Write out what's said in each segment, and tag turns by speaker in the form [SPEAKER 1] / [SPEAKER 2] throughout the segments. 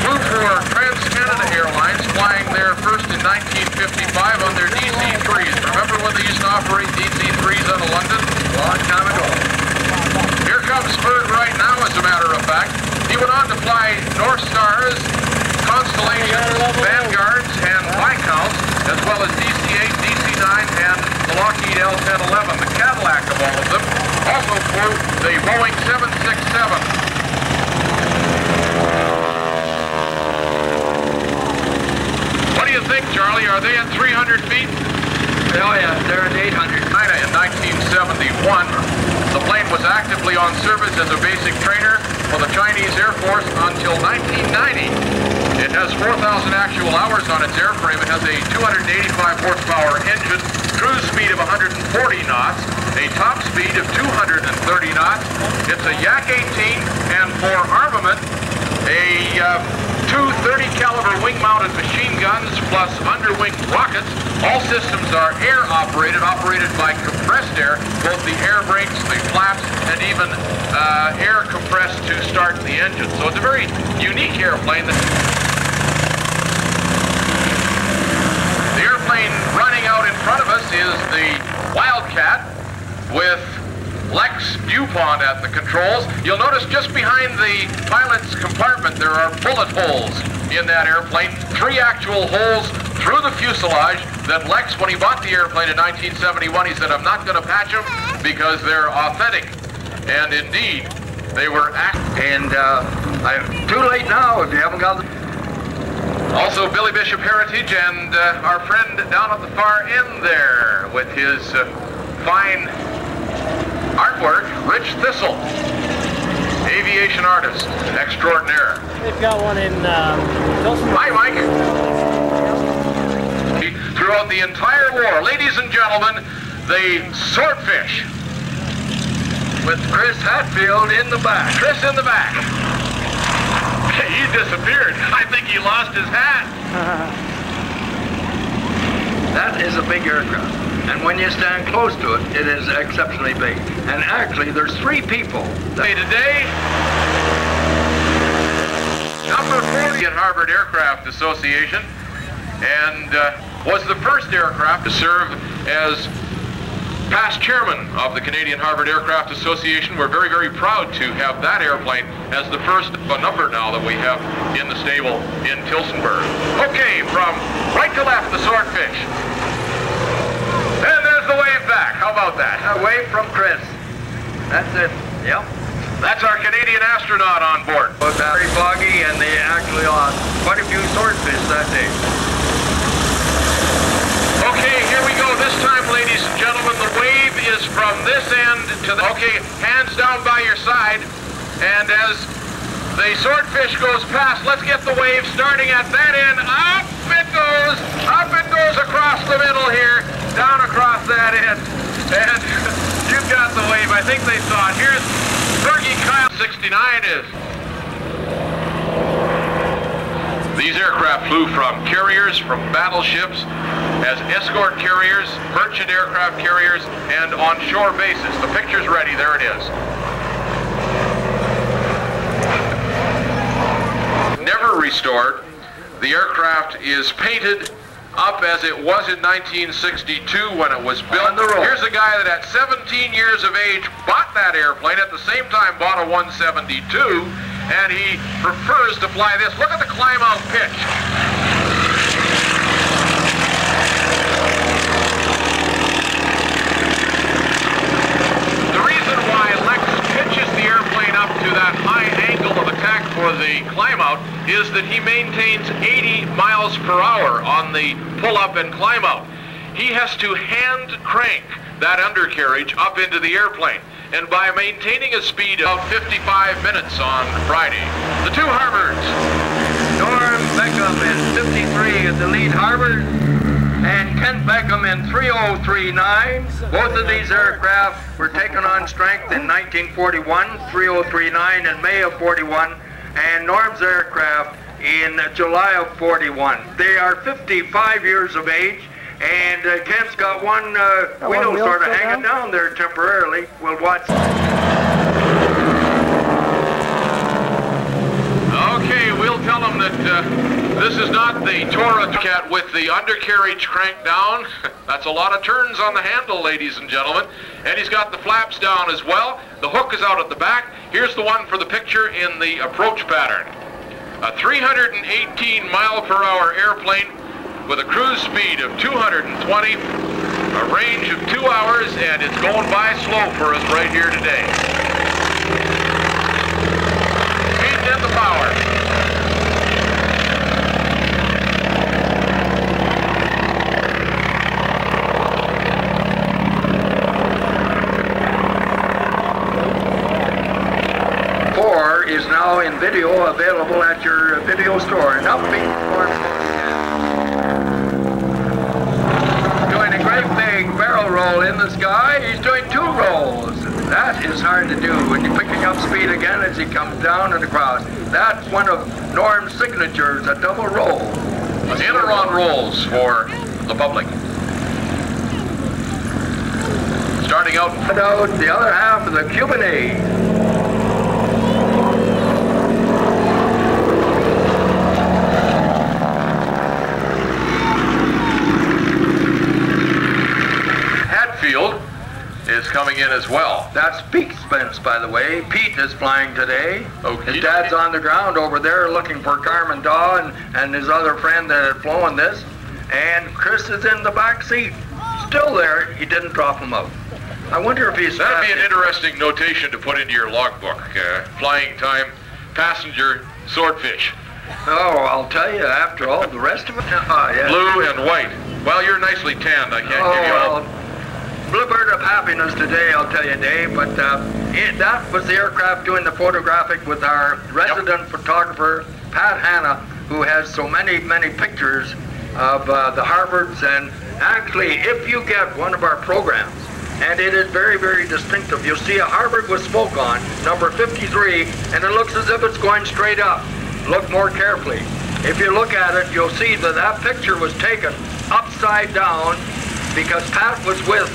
[SPEAKER 1] flew for Trans-Canada Airlines, flying there first in 1955 on their DC-3s. Remember when they used to operate DC-3s out of London? A long time ago. Here comes Bird right now, as a matter of fact. He went on to fly North Stars, Constellations, Vanguards, and Viscounts, as well as DC-8, DC-9, and the Lockheed L-1011, the Cadillac of all of them. Also flew the Boeing 767. What do you think, Charlie? Are they at 300 feet?
[SPEAKER 2] Oh yeah, they're at 800.
[SPEAKER 1] China in 1971. The plane was actively on service as a basic trainer for the Chinese Air Force until 1990. It has 4,000 actual hours on its airframe. It has a 285 horsepower engine, cruise speed of 140 knots, a top speed of 230 knots. It's a Yak-18, and for armament, a two 30 caliber wing-mounted machine guns plus underwing rockets. All systems are air-operated, operated by compressed air, both the air brakes, the flaps, and even air compressed to start the engine. So it's a very unique airplane. The airplane running out in front of us is the Wildcat with Lex Dupont at the controls. You'll notice just behind the pilot's compartment there are bullet holes in that airplane. 3 actual holes through the fuselage that Lex, when he bought the airplane in 1971, he said, I'm not going to patch them because they're authentic. And indeed, they were
[SPEAKER 2] too late now if you haven't got them.
[SPEAKER 1] Also Billy Bishop Heritage and our friend down at the far end there with his fine artwork, Rich Thistle, aviation artist extraordinaire.
[SPEAKER 3] They've got one in
[SPEAKER 1] Hi, Mike. Throughout the entire war, ladies and gentlemen, the Swordfish.
[SPEAKER 2] With Chris Hadfield in the back.
[SPEAKER 1] Chris in the back. He disappeared. I think he lost his hat.
[SPEAKER 2] That is a big aircraft. And when you stand close to it, it is exceptionally big. And actually, there's 3 people.
[SPEAKER 1] Today, number 40 at Harvard Aircraft Association, and was the first aircraft to serve as past chairman of the Canadian Harvard Aircraft Association. We're very, very proud to have that airplane as the first number now that we have in the stable in Tillsonburg. Okay, from right to left, the Swordfish. And there's the wave back. How about that?
[SPEAKER 2] A wave from Chris. That's it. Yep.
[SPEAKER 1] That's our Canadian astronaut on board.
[SPEAKER 2] It was very foggy, and they actually lost quite a few swordfish that day.
[SPEAKER 1] Okay, here we go. This time, ladies and gentlemen, the wave is from this end to the... Okay, hands down by your side. And as the Swordfish goes past, let's get the wave starting at that end. Up it goes! Up it goes across the middle here. Down across that end. And you've got the wave. I think they saw it. Here's Fergie Kyle. 69 is. These aircraft flew from carriers, from battleships, as escort carriers, merchant aircraft carriers, and on-shore bases. The picture's ready. There it is. Never restored. The aircraft is painted up as it was in 1962 when it was built. Here's a guy that at 17 years of age bought that airplane, at the same time bought a 172, and he prefers to fly this. Look at the climb-out pitch. The reason why Lex pitches the airplane up to that high angle of attack for the climb-out is that he maintains 80 miles per hour on the pull-up and climb-out. He has to hand crank that undercarriage up into the airplane. And by maintaining a speed of 55 minutes on Friday, the 2 Harvards.
[SPEAKER 2] Norm Beckham in 53 at the lead Harvard, and Kent Beckham in 3039. Both of these aircraft were taken on strength in 1941, 3039 in May of 41, and Norm's aircraft in July of 41. They are 55 years of age. And Kent's got one wheel sort of hanging down there temporarily. We'll watch.
[SPEAKER 1] Okay, we'll will tell him that this is not the Torah cat with the undercarriage cranked down. That's a lot of turns on the handle, ladies and gentlemen. And he's got the flaps down as well. The hook is out at the back. Here's the one for the picture in the approach pattern. A 318 mile per hour airplane with a cruise speed of 220, a range of 2 hours, and it's going by slow for us right here today. Feeding in the power.
[SPEAKER 2] Is now in video, available at your video store. Now doing a great big barrel roll in the sky. He's doing 2 rolls. That is hard to do when you're picking up speed again as he comes down and across. That's one of Norm's signatures, a double roll.
[SPEAKER 1] Aileron rolls for the public. Starting out
[SPEAKER 2] the other half of the Cuban A.
[SPEAKER 1] Hadfield is coming in as well.
[SPEAKER 2] That's Pete Spence, by the way. Pete is flying today.
[SPEAKER 1] Okay.
[SPEAKER 2] His dad's on the ground over there looking for Carmen Daw and his other friend that had flown this. And Chris is in the back seat. Still there. He didn't drop him out. I wonder if he's...
[SPEAKER 1] That'd be an interesting notation to put into your logbook. Flying time, passenger, swordfish.
[SPEAKER 2] Oh, I'll tell you, after all the rest of it... Yeah.
[SPEAKER 1] Blue and white. Well, you're nicely tanned. I can't give you all...
[SPEAKER 2] Bluebird of happiness today, I'll tell you, Dave, but that was the aircraft doing the photographic with our resident photographer, Pat Hanna, who has so many pictures of the Harvards. And actually, if you get one of our programs, and it is very, very distinctive, you'll see a Harvard with smoke on, number 53, and it looks as if it's going straight up. Look more carefully. If you look at it, you'll see that that picture was taken upside down, because Pat was with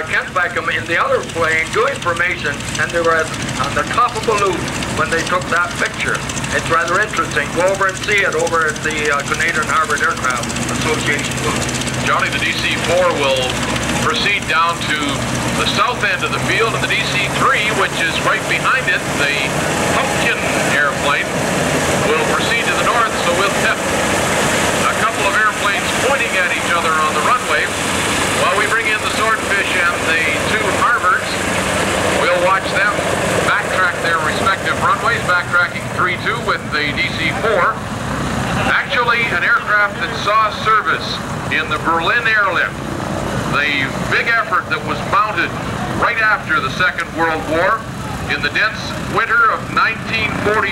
[SPEAKER 2] Kent Beckham in the other plane doing formation, and they were on the top of the loop when they took that picture. It's rather interesting. Go over and see it over at the Canadian Harvard Aircraft Association booth.
[SPEAKER 1] Johnny, the DC-4 will proceed down to the south end of the field, and the DC-3, which is right behind it, the Pumpkin airplane, will proceed to the north, so we'll have a couple of airplanes pointing at each other on the runway. While we bring in the Swordfish and the 2 Harvards, we'll watch them backtrack their respective runways, backtracking 3-2 with the DC-4. Actually, an aircraft that saw service in the Berlin airlift, the big effort that was mounted right after the Second World War in the dense winter of 1945,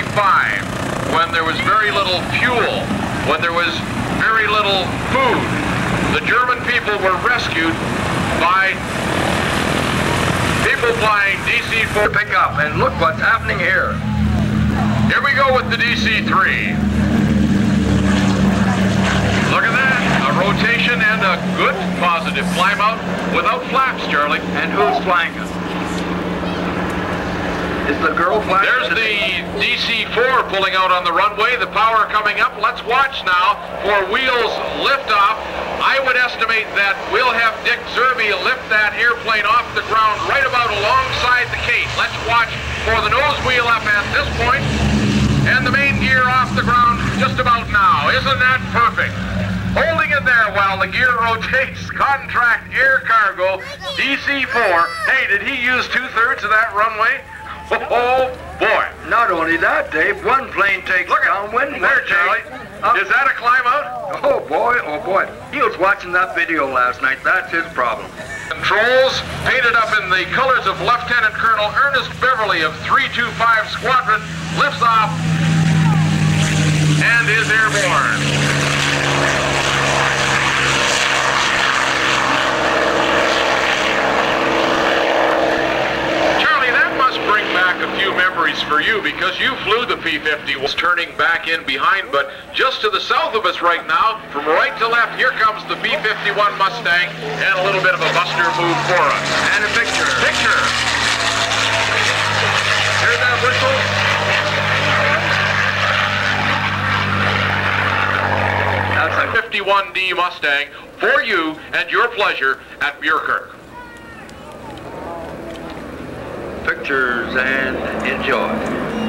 [SPEAKER 1] when there was very little fuel, when there was very little food. The German people were rescued by people flying DC-4
[SPEAKER 2] pickup, and look what's happening here.
[SPEAKER 1] Here we go with the DC-3. Look at that, a rotation and a good positive climb out without flaps, Charlie.
[SPEAKER 2] And who's flying it? Is the girl flying?
[SPEAKER 1] There's the DC-4 pulling out on the runway, the power coming up. Let's watch now for wheels liftoff. I would estimate that we'll have Dick Zerbe lift that airplane off the ground right about alongside the Cape. Let's watch for the nose wheel up at this point, and the main gear off the ground just about now. Isn't that perfect? Holding it there while the gear rotates. Contract Air Cargo DC-4. Hey, did he use 2/3 of that runway? Oh boy.
[SPEAKER 2] Not only that, Dave, one plane takes downwind.
[SPEAKER 1] There, Charlie. Is that a climb out?
[SPEAKER 2] Oh boy, oh boy. He was watching that video last night. That's his problem.
[SPEAKER 1] Controls painted up in the colors of Lieutenant Colonel Ernest Beverly of 325 Squadron lifts off and is airborne. Bring back a few memories for you, because you flew the P-50, was turning back in behind, but just to the south of us right now, from right to left, here comes the B-51 Mustang, and a little bit of a buster move for us.
[SPEAKER 2] And a picture.
[SPEAKER 1] Picture. Hear that whistle? 51D Mustang for you and your pleasure at Muirkirk.
[SPEAKER 2] Pictures and enjoy.